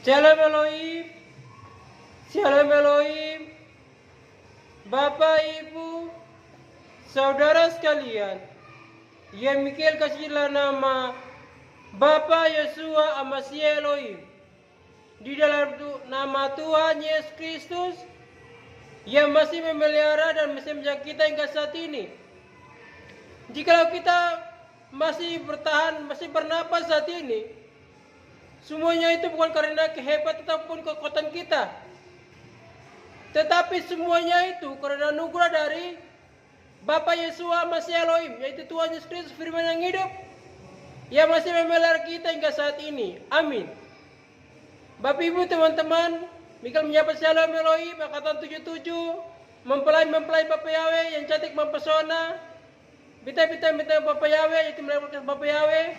Shalom Elohim, Shalom Elohim, Bapak, Ibu, saudara sekalian, yang Mikhail kasihlah nama Bapak Yeshua Amasya Elohim. Di dalam nama Tuhan Yesus Kristus yang masih memelihara dan masih menjaga kita hingga saat ini. Jikalau kita masih bertahan, masih bernapas saat ini, semuanya itu bukan karena kehebatan ataupun kekuatan kita, tetapi semuanya itu karena anugerah dari Bapa Yeshua Amasya Elohim, yaitu Tuhan Yesus Kristus firman yang hidup, yang masih memelihara kita hingga saat ini. Amin. Bapak Ibu teman-teman, Mikhail menyapa Shalom Elohim, angkatan 77, mempelai Bapak Yahweh yang cantik mempesona, bintang-bintang Bapak Yahweh, yaitu melakukan Bapak Yahweh,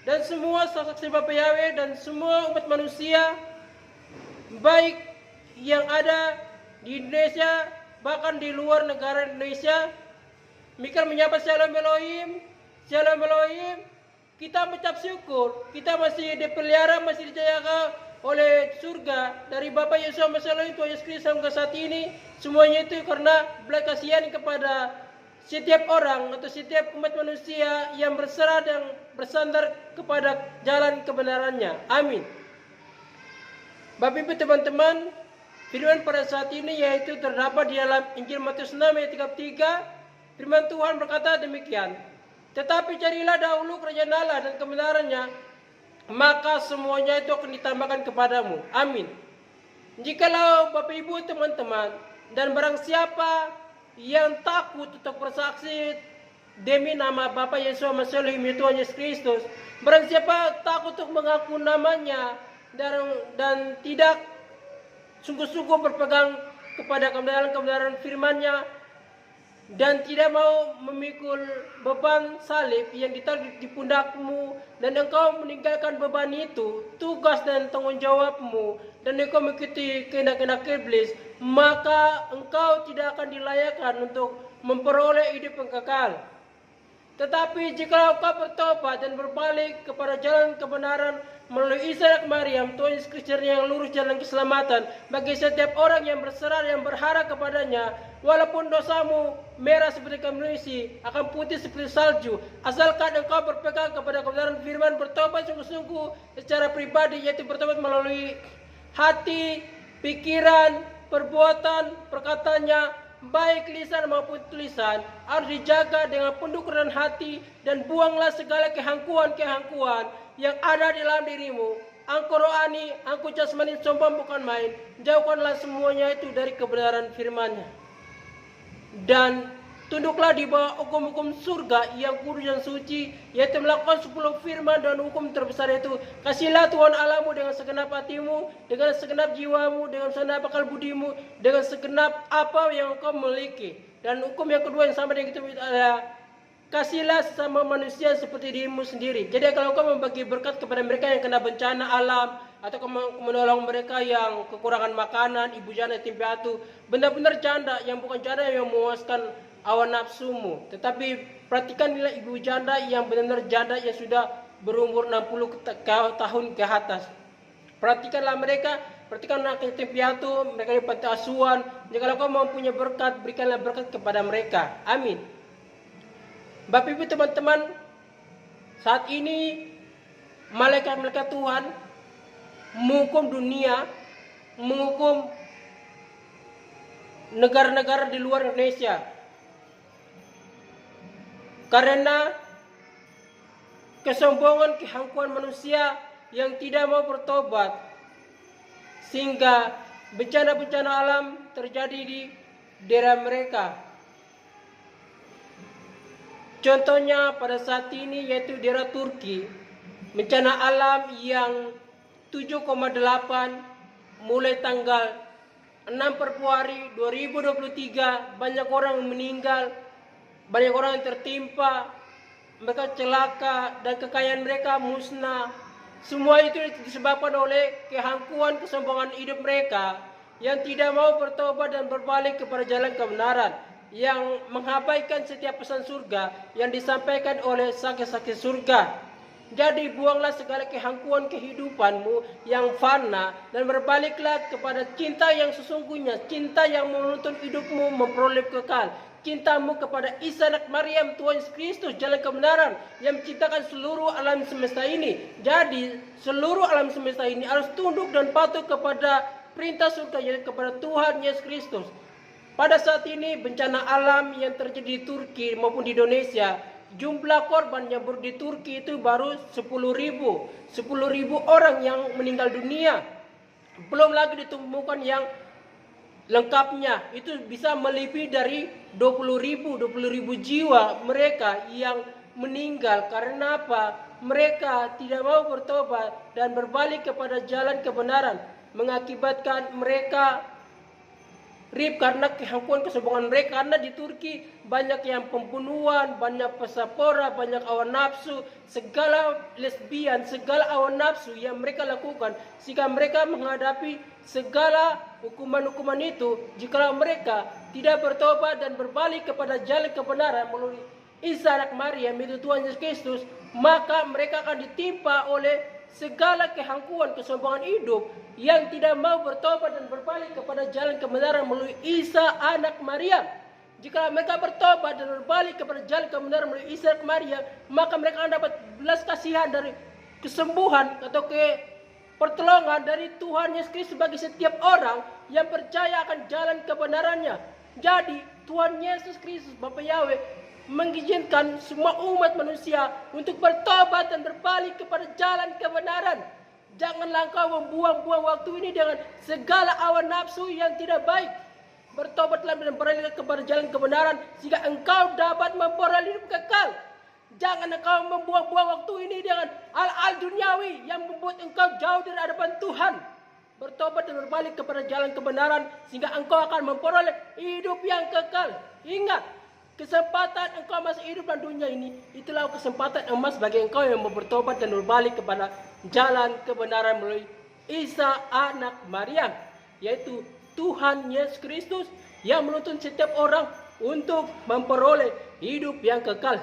dan semua saksi Bapak Yahweh, dan semua umat manusia, baik yang ada di Indonesia, bahkan di luar negara Indonesia. Mikhail menyapa Shalom Elohim, Shalom Elohim. Kita mengucap syukur, kita masih dipelihara, masih dijaga oleh surga dari Bapa Yesus Amasya Tuhan Yesus Kristus sampai saat ini. Semuanya itu karena belas kasihan kepada setiap orang atau setiap umat manusia yang berserah dan bersandar kepada jalan kebenarannya. Amin. Bapak Ibu teman-teman, firman pada saat ini yaitu terdapat di dalam Injil Matius 6 ayat 33. Firman Tuhan berkata demikian, tetapi carilah dahulu kerajaan Allah dan kebenarannya, maka semuanya itu akan ditambahkan kepadamu. Amin. Jikalau Bapak Ibu teman-teman dan barang siapa yang takut untuk bersaksi demi nama Bapa Yesus Amasya Tuhan Yesus Kristus, barang siapa takut untuk mengaku namanya dan tidak sungguh-sungguh berpegang kepada kebenaran firman-Nya, dan tidak mau memikul beban salib yang ditaruh di pundakmu, dan engkau meninggalkan beban itu, tugas dan tanggung jawabmu, dan engkau mengikuti kehendak-kehendak iblis, maka engkau tidak akan dilayakkan untuk memperoleh hidup yang kekal. Tetapi jika engkau bertobat dan berbalik kepada jalan kebenaran melalui Isa dan Maryam, Tuhan Yesus Kristus yang lurus jalan keselamatan bagi setiap orang yang berserah yang berharap kepadanya, walaupun dosamu merah seperti kemisi, akan putih seperti salju, asalkan engkau berpegang kepada kebenaran firman, bertobat sungguh-sungguh secara pribadi, yaitu bertobat melalui hati, pikiran, perbuatan, perkataannya, baik lisan maupun tulisan, harus dijaga dengan penuh kerendahan hati, dan buanglah segala kehangkuan-kehangkuan yang ada di dalam dirimu. Angkau rohani, angkau jasmani, sombong bukan main. Jauhkanlah semuanya itu dari kebenaran firman-Nya, dan tunduklah di bawah hukum-hukum surga yang kudus dan suci, yaitu melakukan 10 firman dan hukum terbesar itu. Kasihlah Tuhan Allahmu dengan segenap hatimu, dengan segenap jiwamu, dengan segenap akal budimu, dengan segenap apa yang engkau miliki. Dan hukum yang kedua yang sama dengan itu adalah kasihlah sesama manusia seperti dirimu sendiri. Jadi kalau engkau membagi berkat kepada mereka yang kena bencana alam, atau menolong mereka yang kekurangan makanan, ibu janda, yatim piatu, benar-benar janda yang bukan janda yang memuaskan hawa nafsumu, tetapi perhatikanlah ibu janda yang benar-benar janda yang sudah berumur 60 tahun ke atas. Perhatikanlah mereka, perhatikanlah yatim piatu, mereka di panti asuhan. Jika kau mempunyai berkat, berikanlah berkat kepada mereka. Amin. Bapak Ibu teman-teman, saat ini malaikat-malaikat Tuhan menghukum dunia, menghukum negara-negara di luar Indonesia, karena kesombongan, kehangkuan manusia yang tidak mau bertobat, sehingga bencana-bencana alam terjadi di daerah mereka. Contohnya pada saat ini yaitu daerah Turki, bencana alam yang 7,8 mulai tanggal 6 Februari 2023, banyak orang meninggal, banyak orang yang tertimpa, mereka celaka, dan kekayaan mereka musnah. Semua itu disebabkan oleh kehangkuan, kesombongan hidup mereka yang tidak mau bertobat dan berbalik kepada jalan kebenaran, yang mengabaikan setiap pesan surga yang disampaikan oleh saksi-saksi surga. Jadi buanglah segala kehangkuan kehidupanmu yang fana dan berbaliklah kepada cinta yang sesungguhnya, cinta yang menuntun hidupmu memperoleh kekal. Cintamu kepada Isa anak Maryam Tuhan Yesus Kristus jalan kebenaran yang menciptakan seluruh alam semesta ini. Jadi seluruh alam semesta ini harus tunduk dan patuh kepada perintah surga, yaitu kepada Tuhan Yesus Kristus. Pada saat ini bencana alam yang terjadi di Turki maupun di Indonesia, jumlah korban yang baru di Turki itu baru 10.000 orang yang meninggal dunia. Belum lagi ditemukan yang lengkapnya, itu bisa melebihi dari 20.000 jiwa mereka yang meninggal. Karena apa? Mereka tidak mau bertobat dan berbalik kepada jalan kebenaran, mengakibatkan mereka rib karena kehangkuan kesombongan mereka. Karena di Turki banyak yang pembunuhan, banyak pesapora, banyak awan nafsu, segala lesbian, segala awan nafsu yang mereka lakukan, sehingga mereka menghadapi segala hukuman-hukuman itu. Jika mereka tidak bertobat dan berbalik kepada jalan kebenaran melalui Isa anak Maryam itu Tuhan Yesus Kristus, maka mereka akan ditimpa oleh segala kehangkuan kesombongan hidup yang tidak mau bertobat dan berbalik kepada jalan kebenaran melalui Isa anak Maryam. Jika mereka bertobat dan berbalik kepada jalan kebenaran melalui Isa anak Maryam, maka mereka akan dapat belas kasihan dari kesembuhan atau pertolongan dari Tuhan Yesus Kristus bagi setiap orang yang percaya akan jalan kebenarannya. Jadi Tuhan Yesus Kristus Bapa Yahweh mengizinkan semua umat manusia untuk bertobat dan berbalik kepada jalan kebenaran. Janganlah engkau membuang-buang waktu ini dengan segala awan nafsu yang tidak baik. Bertobatlah dan beralih kepada jalan kebenaran sehingga engkau dapat memperoleh hidup kekal. Jangan engkau membuang-buang waktu ini dengan hal-hal duniawi yang membuat engkau jauh dari hadapan Tuhan. Bertobat dan berbalik kepada jalan kebenaran sehingga engkau akan memperoleh hidup yang kekal. Ingat, kesempatan engkau masih hidup dalam dunia ini, itulah kesempatan emas bagi engkau yang mau bertobat dan berbalik kepada jalan kebenaran melalui Isa anak Maryam, yaitu Tuhan Yesus Kristus yang menuntun setiap orang untuk memperoleh hidup yang kekal.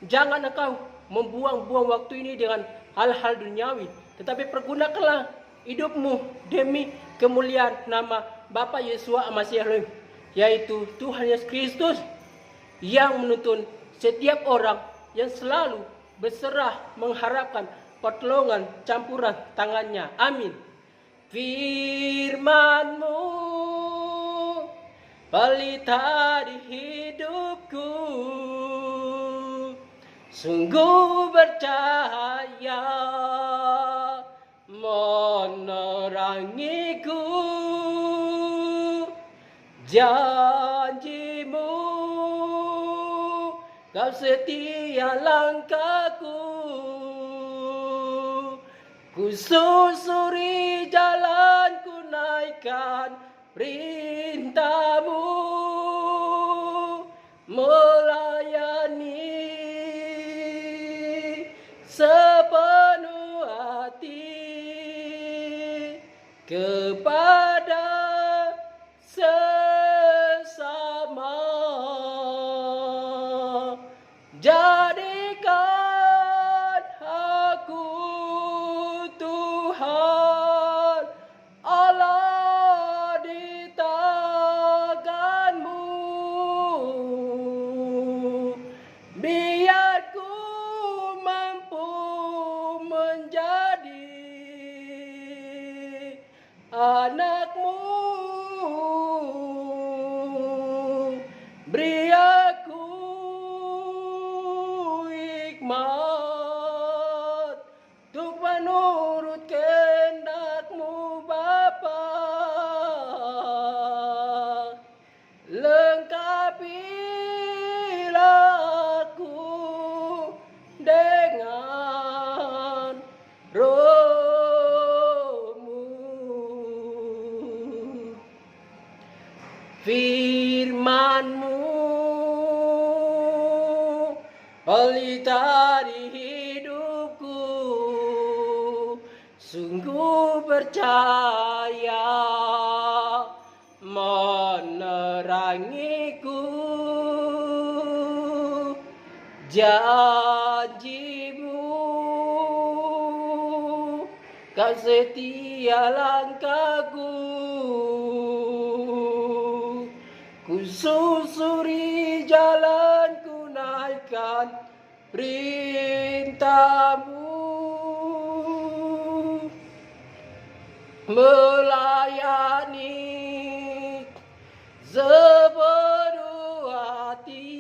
Jangan engkau membuang-buang waktu ini dengan hal-hal duniawi, tetapi pergunakanlah hidupmu demi kemuliaan nama Bapa Yesua Masih Elohim, yaitu Tuhan Yesus Kristus yang menuntun setiap orang yang selalu berserah mengharapkan pertolongan campuran tangannya. Amin. Firman-Mu pelita di hidupku, sungguh bercahaya menerangiku. Janji-Mu Kau setia langkahku, ku susuri jalanku naikkan perintah-Mu, melayani sepenuh hati kepada sesama. Jadikan aku Tuhan Allah di tangan-Mu, biar ku mampu menjadi anak-Mu. Beri aku hikmat untuk menurut kehendak-Mu Bapa. Lengkapilah aku dengan Roh-Mu. Firman-Mu pelita di hidupku, sungguh bercahaya menerangiku. Janji-Mu Kau setia langkahku, ku susuri jalanku, naikkan perintahmu, melayani sepenuh hati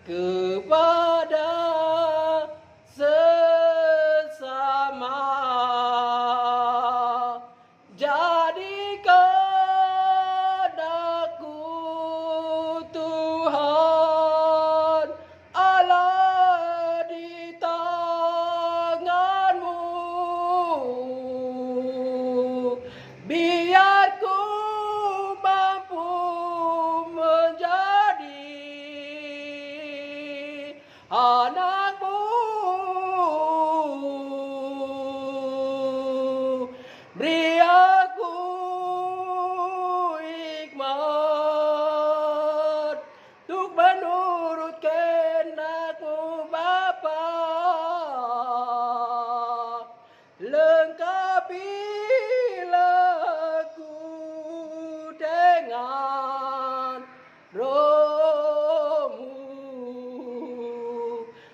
kepada sesama. Jadikan aku Tuhan Allah di tanganmu, biar ku mampu menjadi anakmu. Beri aku hikmat untuk menurut kehendak-Mu Bapa. Lengkapilah aku dengan Roh-Mu.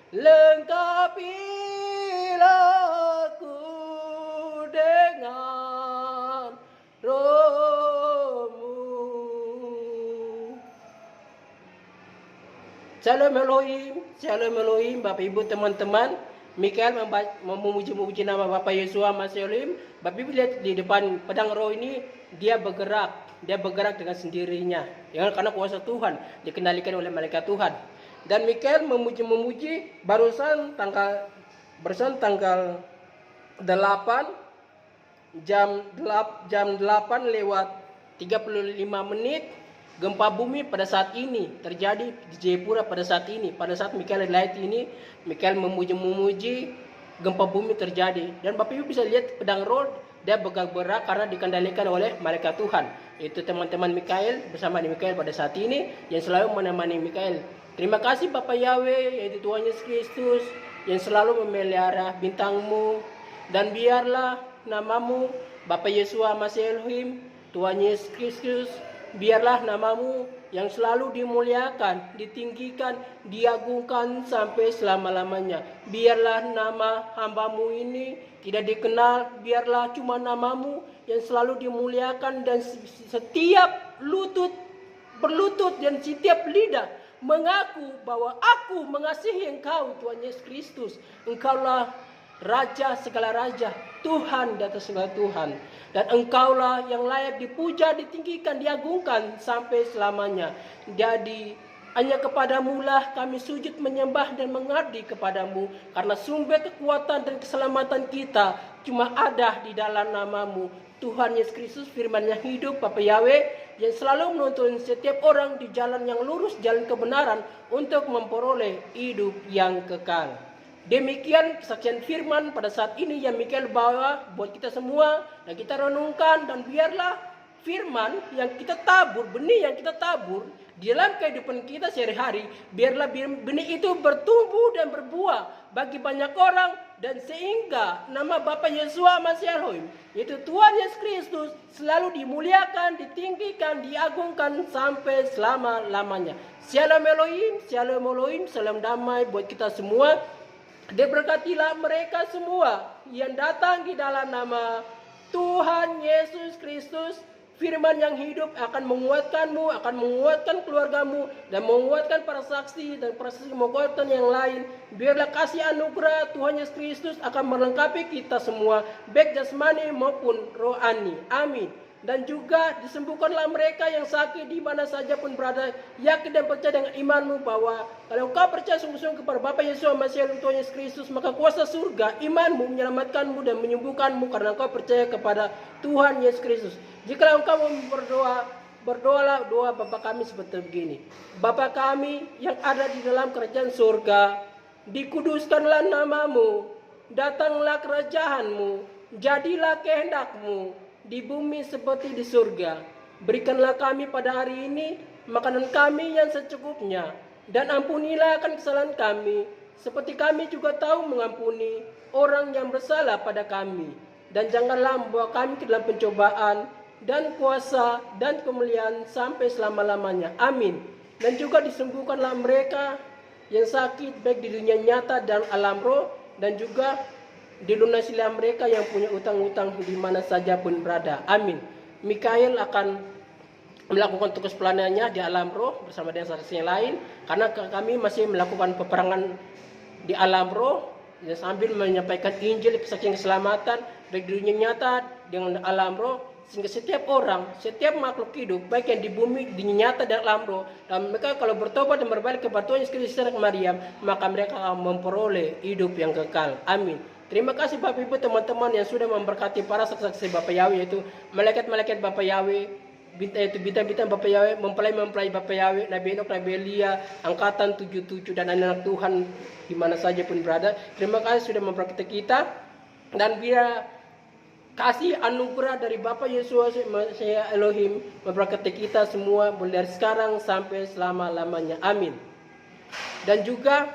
Lengkapilah aku dengan Roh-Mu. Shalom Elohim, Shalom Elohim, Bapak Ibu teman-teman. Mikael memuji nama Bapak Yesus Masih Elohim. Bapak Ibu lihat di depan pedang roh ini, dia bergerak dengan sendirinya. Ya, karena kuasa Tuhan dikendalikan oleh malaikat Tuhan. Dan Mikael memuji barusan tanggal 8 jam 8 lewat 35 menit gempa bumi pada saat ini terjadi di Jayapura pada saat ini. Pada saat Mikael lihat ini, Mikael memuji gempa bumi terjadi. Dan Bapak Ibu bisa lihat pedang roh dia bergerak karena dikendalikan oleh malaikat Tuhan. Itu teman-teman Mikael bersama Mikael pada saat ini yang selalu menemani Mikael. Terima kasih Bapak Yahweh, yaitu Tuhan Yesus Kristus yang selalu memelihara bintang-Mu. Dan biarlah nama-Mu Bapak Yesus Masih Elohim, Tuhan Yesus Kristus, biarlah nama-Mu yang selalu dimuliakan, ditinggikan, diagungkan sampai selama-lamanya. Biarlah nama hamba-Mu ini tidak dikenal, biarlah cuma nama-Mu yang selalu dimuliakan, dan setiap lutut berlutut dan setiap lidah mengaku bahwa aku mengasihi Engkau Tuhan Yesus Kristus. Engkaulah Raja segala raja, Tuhan di atas segala Tuhan. Dan Engkaulah yang layak dipuja, ditinggikan, diagungkan sampai selamanya. Jadi hanya kepadamu lah kami sujud menyembah dan mengabdi kepadamu. Karena sumber kekuatan dan keselamatan kita cuma ada di dalam nama-Mu Tuhan Yesus Kristus, firman yang hidup, Bapak Yahweh, yang selalu menuntun setiap orang di jalan yang lurus, jalan kebenaran, untuk memperoleh hidup yang kekal. Demikian kesaksian firman pada saat ini yang Mikael bawa buat kita semua, dan kita renungkan. Dan biarlah firman yang kita tabur, benih yang kita tabur di dalam kehidupan kita sehari-hari, biarlah benih itu bertumbuh dan berbuah bagi banyak orang, dan sehingga nama Bapa Yesus Masih Elohim, yaitu Tuhan Yesus Kristus, selalu dimuliakan, ditinggikan, diagungkan sampai selama-lamanya. Shalom Elohim, Shalom Elohim, salam damai buat kita semua. Diberkatilah mereka semua yang datang di dalam nama Tuhan Yesus Kristus. Firman yang hidup akan menguatkanmu, akan menguatkan keluargamu, dan menguatkan para saksi dan para saksi menguatkan yang lain. Biarlah kasih anugerah Tuhan Yesus Kristus akan melengkapi kita semua, baik jasmani maupun rohani. Amin. Dan juga disembuhkanlah mereka yang sakit di mana saja pun berada. Yakin dan percaya dengan imanmu bahwa kalau engkau percaya sungguh-sungguh kepada Bapa Yesus Masih Elohim Tuhan Yesus Kristus, maka kuasa surga imanmu menyelamatkanmu dan menyembuhkanmu karena engkau percaya kepada Tuhan Yesus Kristus. Jika engkau mau berdoa, berdoalah doa Bapa kami seperti begini. Bapa kami yang ada di dalam kerajaan surga, dikuduskanlah namamu, datanglah kerajaanmu, jadilah kehendakmu di bumi seperti di surga. Berikanlah kami pada hari ini makanan kami yang secukupnya, dan ampunilah akan kesalahan kami, seperti kami juga tahu mengampuni orang yang bersalah pada kami, dan janganlah membawa kami ke dalam pencobaan, dan kuasa dan kemuliaan sampai selama-lamanya. Amin. Dan juga disembuhkanlah mereka yang sakit baik di dunia nyata dan alam roh, dan juga dilunasilah mereka yang punya utang-utang di mana saja pun berada. Amin. Mikael akan melakukan tugas pelayanannya di alam roh bersama dengan saksi lain, karena kami masih melakukan peperangan di alam roh ya, sambil menyampaikan Injil kesaksian keselamatan baik di dunia nyata dengan alam roh, sehingga setiap orang, setiap makhluk hidup baik yang di bumi, di nyata dan alam roh, dan mereka kalau bertobat dan berbalik kepada Tuhan Yesus Kristus dan Maryam, maka mereka akan memperoleh hidup yang kekal. Amin. Terima kasih Bapak Ibu teman-teman yang sudah memberkati para saksi-saksi Bapak Yahweh, yaitu malaikat-malaikat Bapak Yahweh, bintang-bintang Bapak Yahweh, mempelai-mempelai Bapak Yahweh, Nabi Enoch, Nabi Elia, angkatan 77 dan anak Tuhan di mana saja pun berada. Terima kasih sudah memberkati kita, dan biar kasih anugerah dari Bapa Yesus Mesias Elohim memberkati kita semua mulai dari sekarang sampai selama-lamanya. Amin. Dan juga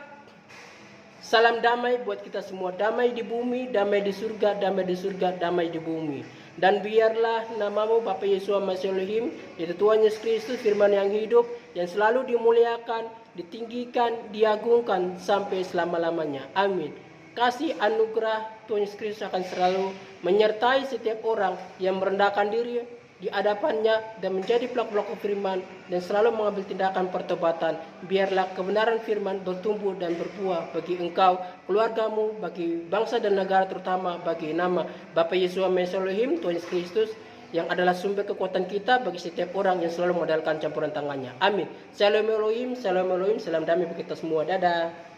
salam damai buat kita semua. Damai di bumi, damai di surga, damai di surga, damai di bumi. Dan biarlah namamu Bapa Yesus Mesias Elohim, yaitu Tuhan Yesus Kristus, firman yang hidup, yang selalu dimuliakan, ditinggikan, diagungkan sampai selama-lamanya. Amin. Kasih anugerah Tuhan Yesus Kristus akan selalu menyertai setiap orang yang merendahkan diri di hadapannya dan menjadi pelaku-pelaku firman dan selalu mengambil tindakan pertobatan. Biarlah kebenaran firman bertumbuh dan berbuah bagi engkau, keluargamu, bagi bangsa dan negara, terutama bagi nama Bapa Yesus Mesias Elohim, Tuhan Yesus Kristus, yang adalah sumber kekuatan kita bagi setiap orang yang selalu modalkan campuran tangannya. Amin. Shalom Elohim, salam damai bagi kita semua. Dadah.